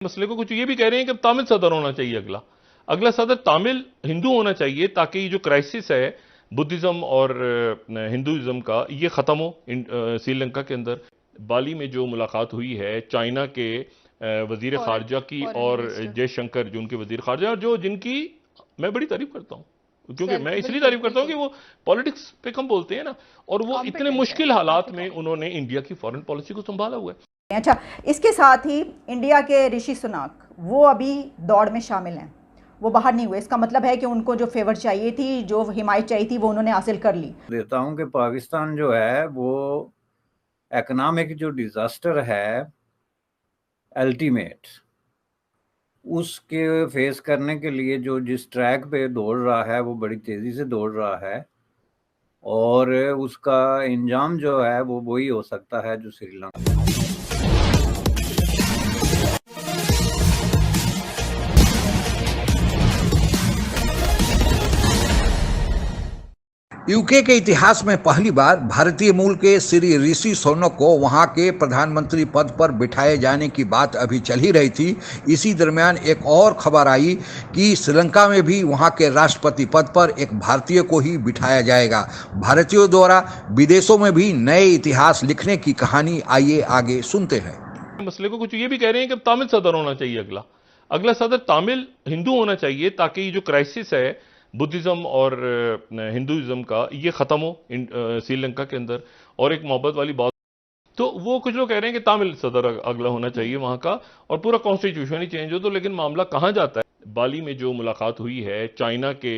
मसले को कुछ ये भी कह रहे हैं कि तमिल सदर होना चाहिए अगला अगला सदर तमिल हिंदू होना चाहिए ताकि ये जो क्राइसिस है बुद्धिज्म और हिंदुइज्म का ये खत्म हो श्रीलंका के अंदर। बाली में जो मुलाकात हुई है चाइना के वजीर खारजा की फॉरेन और मिनिस्टर जयशंकर जो उनके वजीर खारजा जो जिनकी मैं बड़ी तारीफ करता हूं क्योंकि सर, मैं इसलिए बिल्कुल तारीफ करता हूं कि बिल्कुल वो पॉलिटिक्स पे कम बोलते हैं ना और वो इतने कॉम्पिटेंट है, मुश्किल हालात काफी में कॉम्पिटेंट। उन्होंने इंडिया की फॉरेन पॉलिसी को संभाला हुआ है। अच्छा, इसके साथ ही इंडिया के ऋषि सुनाक वो अभी दौड़ में शामिल हैं, वो बाहर नहीं हुए। इसका मतलब है कि उनको जो फेवर चाहिए थी, जो हिमायत चाहिए थी, वो उन्होंने हासिल कर ली। देता हूं कि पाकिस्तान जो है वो इकोनॉमिक जो डिजास्टर है अल्टीमेट उसके फेस करने के लिए जो जिस ट्रैक पे दौड़ रहा है वो बड़ी तेजी से दौड़ रहा है और उसका इंजाम जो है वो वही हो सकता है जो श्रीलंका। यूके के इतिहास में पहली बार भारतीय मूल के श्री ऋषि सुनक को वहां के प्रधानमंत्री पद पर बिठाए जाने की बात अभी चल ही रही थी। इसी दरमियान एक और खबर आई कि श्रीलंका में भी वहां के राष्ट्रपति पद पर एक भारतीय को ही बिठाया जाएगा। भारतीयों द्वारा विदेशों में भी नए इतिहास लिखने की कहानी आइए आगे सुनते हैं। मसले को कुछ ये भी कह रहे हैं कि तमिल सदर होना चाहिए अगला अगला सदर तमिल हिंदू होना चाहिए ताकि ये जो क्राइसिस है बुद्धिज्म और हिंदुइज्म का ये खत्म हो श्रीलंका के अंदर और एक मोहब्बत वाली बात। तो वो कुछ लोग कह रहे हैं कि तमिल सदर अगला होना चाहिए वहां का और पूरा कॉन्स्टिट्यूशन ही चेंज हो। तो लेकिन मामला कहां जाता है। बाली में जो मुलाकात हुई है चाइना के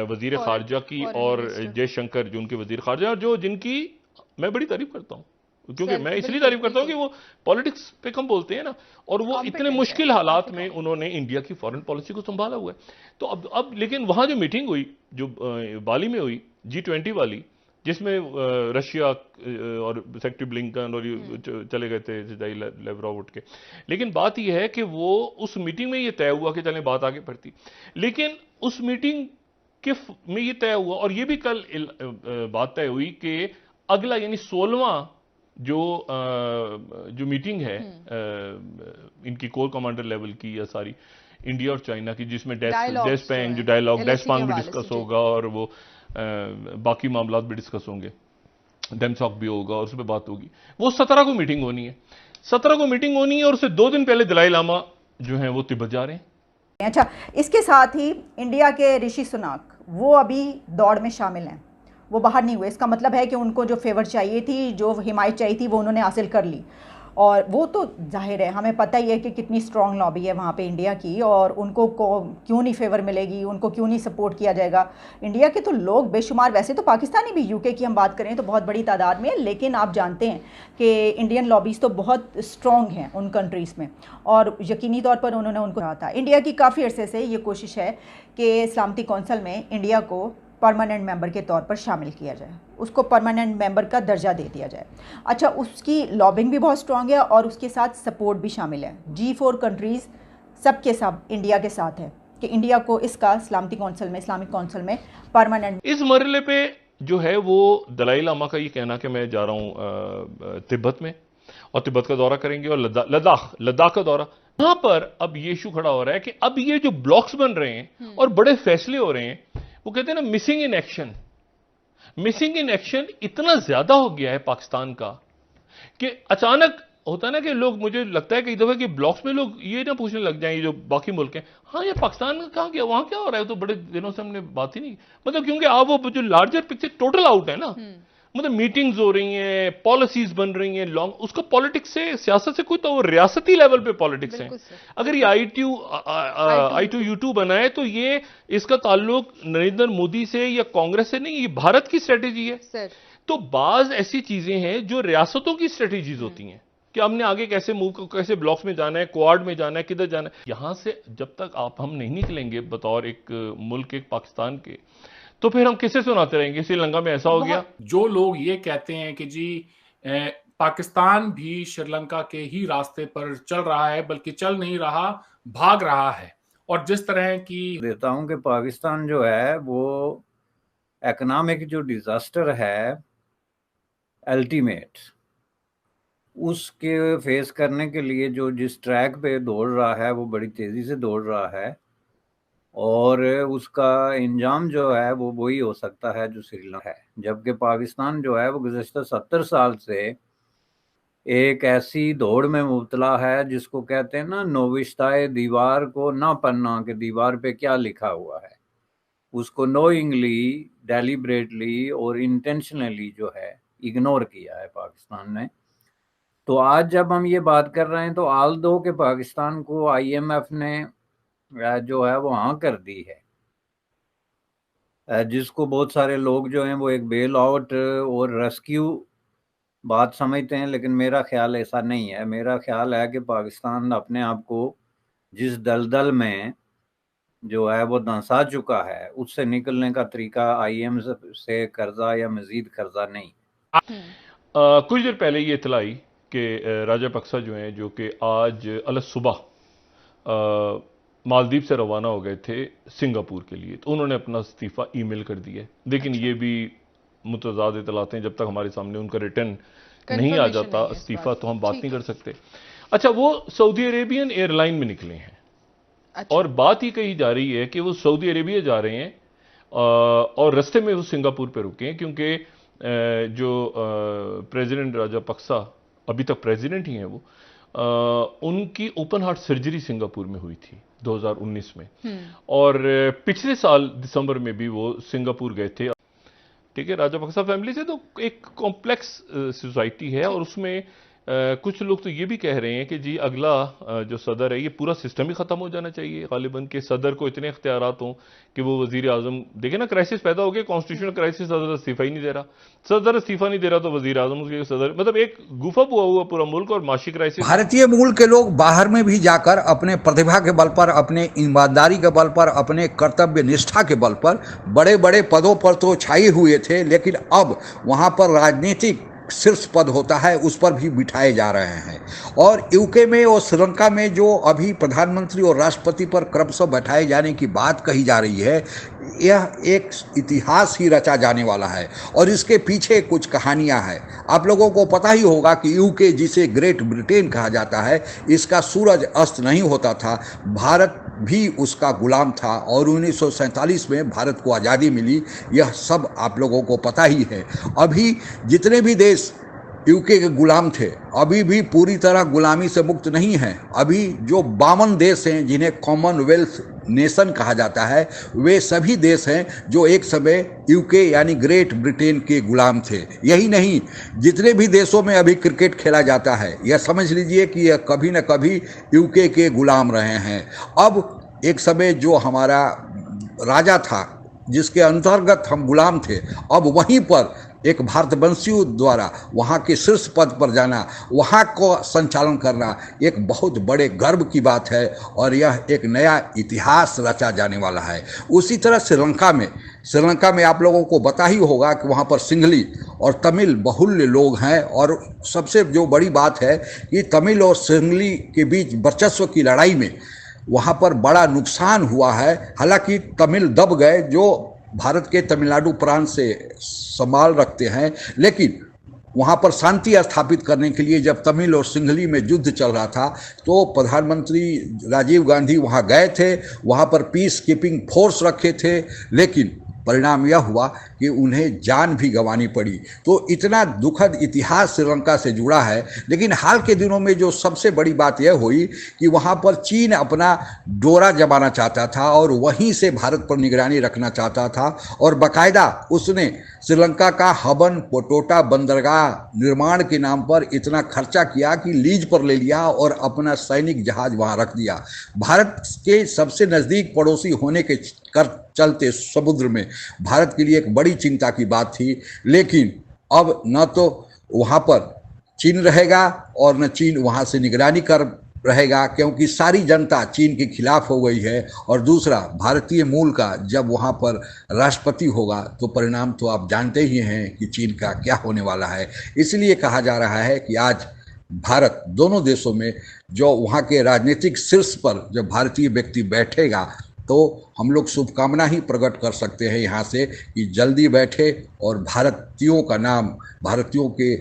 वजीर खारजा की और जयशंकर जो उनके वजीर खारजा जो जिनकी मैं बड़ी तारीफ करता हूं क्योंकि मैं इसलिए तारीफ करता हूं कि वो पॉलिटिक्स पे कम बोलते हैं ना और वो इतने मुश्किल हालात में उन्होंने इंडिया की फॉरेन पॉलिसी को संभाला हुआ है। तो अब लेकिन वहां जो मीटिंग हुई जो बाली में हुई G20 वाली जिसमें रशिया और सेक्रेटरी ब्लिंकन और चले गए थे sergei lavrov उठ के। लेकिन बात यह है कि वो उस मीटिंग में ये तय हुआ कि चलें बात आगे बढ़ती लेकिन उस मीटिंग के में ये तय हुआ और ये भी कल बात तय हुई कि अगला यानी 16वां जो मीटिंग है इनकी कोर कमांडर लेवल की या सारी इंडिया और चाइना की जिसमें डेस्पैंग जो डायलॉग डेस्पांग भी डिस्कस होगा और वो बाकी मामला भी डिस्कस होंगे डेमसॉक भी होगा और उस पर बात होगी। वो 17 को मीटिंग होनी है 17 को मीटिंग होनी है और उससे 2 दिन पहले दलाई लामा जो है वो तिब्बत जा रहे हैं। अच्छा, इसके साथ ही इंडिया के ऋषि सुनाक वो अभी दौड़ में शामिल हैं, वो बाहर नहीं हुए। इसका मतलब है कि उनको जो फेवर चाहिए थी, जो हिमायत चाहिए थी, वो उन्होंने हासिल कर ली। और वो तो जाहिर है, हमें पता ही है कि कितनी स्ट्रॉन्ग लॉबी है वहाँ पे इंडिया की और उनको क्यों नहीं फेवर मिलेगी, उनको क्यों नहीं सपोर्ट किया जाएगा। इंडिया के तो लोग बेशुमार, वैसे तो पाकिस्तानी भी, यूके की हम बात करें तो बहुत बड़ी तादाद में, लेकिन आप जानते हैं कि इंडियन लॉबीज़ तो बहुत स्ट्रॉन्ग हैं उन कंट्रीज़ में और यकीनी तौर पर उन्होंने उनको कहा था। इंडिया की काफ़ी अरसे से ये कोशिश है कि सलामती कौंसिल में इंडिया को परमानेंट मेंबर के तौर पर शामिल किया जाए, उसको परमानेंट मेंबर का दर्जा दे दिया जाए। अच्छा, उसकी लॉबिंग भी बहुत स्ट्रांग है और उसके साथ सपोर्ट भी शामिल है। G4 कंट्रीज़ सब के सब इंडिया के साथ है कि इंडिया को इसका सलामती कौंसिल में, इस्लामिक कौंसिल में परमानेंट। इस मरहले पे जो है वो दलाई लामा का ये कहना कि मैं जा रहा हूँ तिब्बत में और तिब्बत का दौरा करेंगे और लद्दाख का दौरा। यहां पर अब ये इशू खड़ा हो रहा है कि अब ये जो ब्लॉक्स बन रहे हैं और बड़े फैसले हो रहे हैं, वो कहते हैं ना मिसिंग इन एक्शन इतना ज्यादा हो गया है पाकिस्तान का कि अचानक होता है ना कि लोग, मुझे लगता है कि दफे कि ब्लॉक्स में लोग ये ना पूछने लग जाएं, ये जो बाकी मुल्क हैं, हाँ ये पाकिस्तान का कहां गया, वहां क्या हो रहा है, तो बड़े दिनों से हमने बात ही नहीं, मतलब क्योंकि आप वो जो लार्जर पिक्चर टोटल आउट है ना, मतलब मीटिंग्स हो रही हैं, पॉलिसीज बन रही हैं, लॉन्ग उसका पॉलिटिक्स से, सियासत से कोई, तो वो रियासती लेवल पे पॉलिटिक्स है। अगर ये I2U2 बना है तो ये इसका ताल्लुक नरेंद्र मोदी से या कांग्रेस से नहीं, ये भारत की स्ट्रेटेजी है। तो बाज ऐसी चीजें हैं जो रियासतों की स्ट्रेटेजीज होती हैं कि हमने आगे कैसे मूव, कैसे ब्लॉक्स में जाना है, क्वाड में जाना है, किधर जाना है। यहां से जब तक हम नहीं निकलेंगे बतौर एक मुल्क, एक पाकिस्तान के, तो फिर हम किसे सुनाते रहेंगे श्रीलंका में ऐसा हो गया। जो लोग ये कहते हैं कि जी पाकिस्तान भी श्रीलंका के ही रास्ते पर चल रहा है, बल्कि चल नहीं रहा, भाग रहा है। और जिस तरह की देता हूं कि पाकिस्तान जो है वो इकोनॉमिक जो डिजास्टर है अल्टीमेट उसके फेस करने के लिए जो जिस ट्रैक पे दौड़ रहा है वो बड़ी तेजी से दौड़ रहा है, और उसका इंजाम जो है वो वही हो सकता है जो श्रीलंका है। जबकि पाकिस्तान जो है वो गुज़श्ता 70 साल से एक ऐसी दौड़ में मुब्तला है जिसको कहते हैं ना, नोविश्ताए दीवार को ना पन्ना के दीवार पे क्या लिखा हुआ है, उसको नोइंगली, डेलिब्रेटली और इंटेंशनली जो है इग्नोर किया है पाकिस्तान ने। तो आज जब हम ये बात कर रहे हैं तो आल दो के पाकिस्तान को IMF ने जो है वो हाँ कर दी है, जिसको बहुत सारे लोग जो हैं वो एक बेल आउट और रेस्क्यू बात समझते हैं, लेकिन मेरा ख्याल ऐसा नहीं है। मेरा ख्याल है कि पाकिस्तान अपने आप को जिस दलदल में जो है वो धंसा चुका है, उससे निकलने का तरीका IMF से कर्जा या मजीद कर्जा नहीं। कुछ देर पहले ये इतला आई कि राजापक्सा जो हैं, जो कि आज अल सुबह मालदीव से रवाना हो गए थे सिंगापुर के लिए, तो उन्होंने अपना इस्तीफ़ा ईमेल कर दिया। लेकिन ये भी मुतज़ाद इतलाते हैं, जब तक हमारे सामने उनका रिटर्न नहीं आ जाता इस्तीफ़ा तो हम बात नहीं कर सकते। अच्छा, वो सऊदी अरेबियन एयरलाइन में निकले हैं। अच्छा। और बात ही कही जा रही है कि वो सऊदी अरेबिया जा रहे हैं और रास्ते में वो सिंगापुर पे रुके हैं, क्योंकि जो प्रेसिडेंट राजापक्सा अभी तक प्रेसिडेंट ही हैं, वो उनकी ओपन हार्ट सर्जरी सिंगापुर में हुई थी 2019 में, और पिछले साल दिसंबर में भी वो सिंगापुर गए थे। ठीक है, राजापक्सा फैमिली से तो एक कॉम्प्लेक्स सोसाइटी है, और उसमें कुछ लोग तो ये भी कह रहे हैं कि जी अगला जो सदर है, ये पूरा सिस्टम ही खत्म हो जाना चाहिए गालिबन, के सदर को इतने इख्तियारात हों कि वो वजीर आजम, देखे ना क्राइसिस पैदा हो गया, कॉन्स्टिट्यूशनल क्राइसिस, सदर इस्तीफा ही नहीं दे रहा, सदर इस्तीफा नहीं दे रहा तो वजीर आजम उसके सदर, मतलब एक गुफा हुआ पूरा मुल्क और माशी क्राइसिस। भारतीय मूल के लोग बाहर में भी जाकर अपने प्रतिभा के बल पर, अपने ईमानदारी के बल पर, अपने कर्तव्य निष्ठा के बल पर बड़े बड़े पदों पर तो छाए हुए थे, लेकिन अब वहां पर राजनीतिक शीर्ष पद होता है उस पर भी बिठाए जा रहे हैं। और UK में और श्रीलंका में जो अभी प्रधानमंत्री और राष्ट्रपति पर क्रमशः बैठाए जाने की बात कही जा रही है, यह एक इतिहास ही रचा जाने वाला है, और इसके पीछे कुछ कहानियां हैं। आप लोगों को पता ही होगा कि UK, जिसे ग्रेट ब्रिटेन कहा जाता है, इसका सूरज अस्त नहीं होता था, भारत भी उसका गुलाम था, और 1947 में भारत को आज़ादी मिली, यह सब आप लोगों को पता ही है। अभी जितने भी देश UK के गुलाम थे अभी भी पूरी तरह गुलामी से मुक्त नहीं हैं। अभी जो 52 देश हैं जिन्हें कॉमनवेल्थ नेशन कहा जाता है, वे सभी देश हैं जो एक समय UK यानी ग्रेट ब्रिटेन के गुलाम थे। यही नहीं, जितने भी देशों में अभी क्रिकेट खेला जाता है, यह समझ लीजिए कि यह कभी न कभी UK के गुलाम रहे हैं। अब एक समय जो हमारा राजा था जिसके अंतर्गत हम गुलाम थे, अब वहीं पर एक भारतवंशियों द्वारा वहाँ के शीर्ष पद पर जाना, वहाँ को संचालन करना एक बहुत बड़े गर्व की बात है, और यह एक नया इतिहास रचा जाने वाला है। उसी तरह श्रीलंका में आप लोगों को पता ही होगा कि वहाँ पर सिंहली और तमिल बहुल्य लोग हैं, और सबसे जो बड़ी बात है कि तमिल और सिंहली के बीच वर्चस्व की लड़ाई में वहाँ पर बड़ा नुकसान हुआ है। हालांकि तमिल दब गए, जो भारत के तमिलनाडु प्रांत से संभाल रखते हैं, लेकिन वहाँ पर शांति स्थापित करने के लिए जब तमिल और सिंहली में युद्ध चल रहा था, तो प्रधानमंत्री राजीव गांधी वहाँ गए थे, वहाँ पर पीस कीपिंग फोर्स रखे थे, लेकिन परिणाम यह हुआ कि उन्हें जान भी गंवानी पड़ी। तो इतना दुखद इतिहास श्रीलंका से जुड़ा है। लेकिन हाल के दिनों में जो सबसे बड़ी बात यह हुई कि वहाँ पर चीन अपना डोरा जमाना चाहता था और वहीं से भारत पर निगरानी रखना चाहता था, और बाकायदा उसने श्रीलंका का हबन पोटोटा बंदरगाह निर्माण के नाम पर इतना खर्चा किया कि लीज पर ले लिया और अपना सैनिक जहाज वहाँ रख दिया। भारत के सबसे नज़दीक पड़ोसी होने के चलते समुद्र में भारत के लिए एक बड़ी चिंता की बात थी। लेकिन अब न तो वहाँ पर चीन रहेगा और न चीन वहाँ से निगरानी कर रहेगा, क्योंकि सारी जनता चीन के खिलाफ हो गई है। और दूसरा, भारतीय मूल का जब वहाँ पर राष्ट्रपति होगा तो परिणाम तो आप जानते ही हैं कि चीन का क्या होने वाला है। इसलिए कहा जा रहा है कि आज भारत दोनों देशों में जो वहाँ के राजनीतिक शीर्ष पर जब भारतीय व्यक्ति बैठेगा तो हम लोग शुभकामना ही प्रकट कर सकते हैं यहाँ से कि जल्दी बैठे और भारतीयों का नाम, भारतीयों के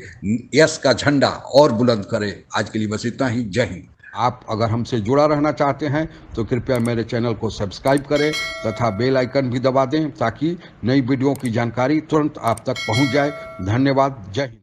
यश का झंडा और बुलंद करे। आज के लिए बस इतना ही। जय हिंद। आप अगर हमसे जुड़ा रहना चाहते हैं तो कृपया मेरे चैनल को सब्सक्राइब करें तथा बेल आइकन भी दबा दें ताकि नई वीडियो की जानकारी तुरंत आप तक पहुंच जाए। धन्यवाद। जय हिंद।